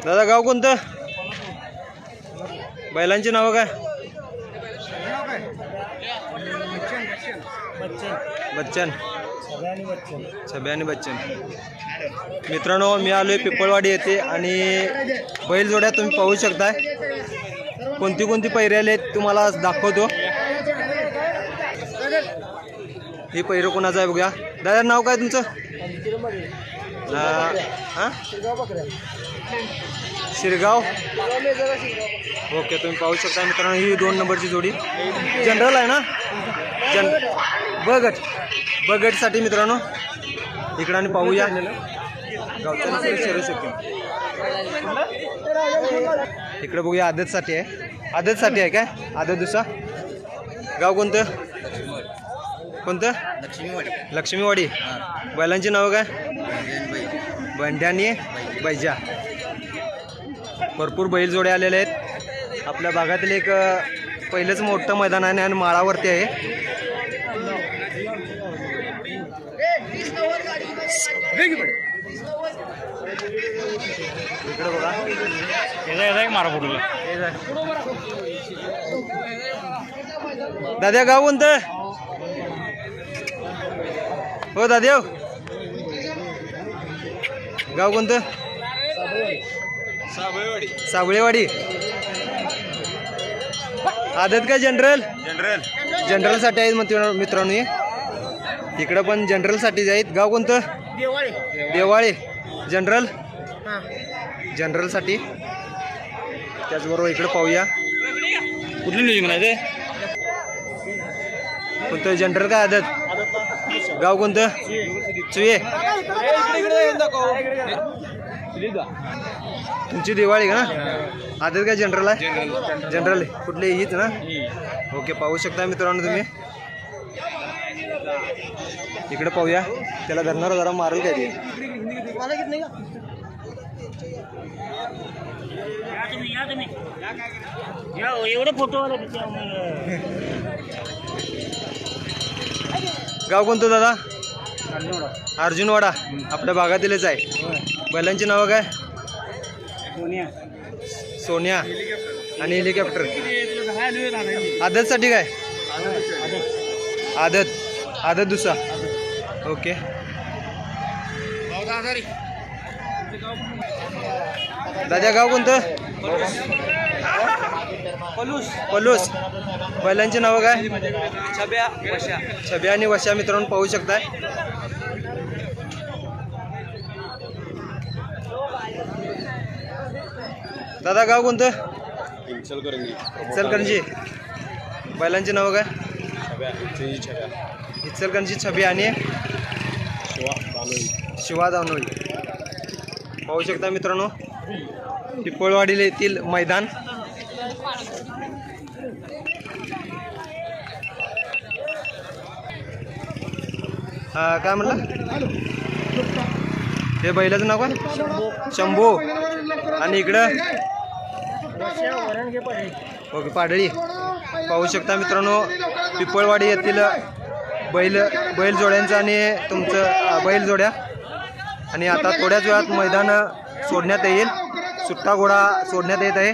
दादा गाव कोणतं? बैलांची नावं काय? बच्चन, छब्या आणि बच्चन. मित्रांनो मी आलोय पिपळवाडी येथे आणि बैल जोड्या तुम्ही पाहू शकताय. कोणती कोणती पैरे आले तुम्हाला दाखवतो. ही पैर कोणाचं आहे बघूया. दादा नाव काय तुमचं? शिरगाव. ओके तुम्ही पाहू शकता मित्रांनो ही 2 नंबरची जोडी जनरल आहे ना. बगटसाठी मित्रांनो इकडं आणि पाहूया. गावच्या शिरू शकतो. इकडे बघूया आदतसाठी आहे काय? आदत दुसरा. गाव कोणतं? लक्ष्मीवाडी. बैलांची नावं काय? बंड्या आणि बैजा. भरपूर बैल जोडे आलेले आहेत. आपल्या भागातील एक पहिलंच मोठं मैदान आहे आणि माळावरती आहे. इकडे बघा दाद्या गाव कोणतं? हो दाद्या गाव कोणतं? साबळेवाडी. आदत काय? जनरलसाठी आहेत मित्रांनो. इकडं पण जनरलसाठीच आहेत. गाव कोणतं? देवाळे. जनरलसाठी. त्याचबरोबर इकडे पाहूया कुठली न्यूज म्हणायचे कोणतं जनरल काय? आदत. गाव कोणतं? चुये. तुमची दिवाळी का ना? आदत काय? जनरल आहे. जनरल कुठली हीच ना? ओके पाहू शकता मित्रांनो तुम्ही. इकडे पाहूया. त्याला धरणार जरा मारेल काय ते. गाव कोणतं दादा? अर्जुनवाडा. आपल्या भागातीलच आहे. बैलांची नावं काय? सोन्या आणि हेलिकॉप्टर. आदतसाठी काय? आदत दुसरा. ओके दादा गाव कोणतं? पलूस. बैलांची नावं काय? छब्या आणि वशा. मित्रांनो पाहू शकताय. दादा गाव कोणतं? इचलकरंजी. बैलांची नावं काय? इचलकरंजी छब्या आणि शिवा दानोळी. पाहू शकता मित्रांनो पिपळवाडी येथील मैदान. काय म्हणला? हे बैलाचं नाव काय? शंभू. आणि इकडं ओके पाडळी. पाहू शकता मित्रांनो पिपळवाडी येथील बैल जोड्यांचं आणि तुमचं बैल जोड्या. आणि आता थोड्याच वेळात मैदान सोडण्यात येईल. सुट्टा घोडा सोडण्यात येत आहे.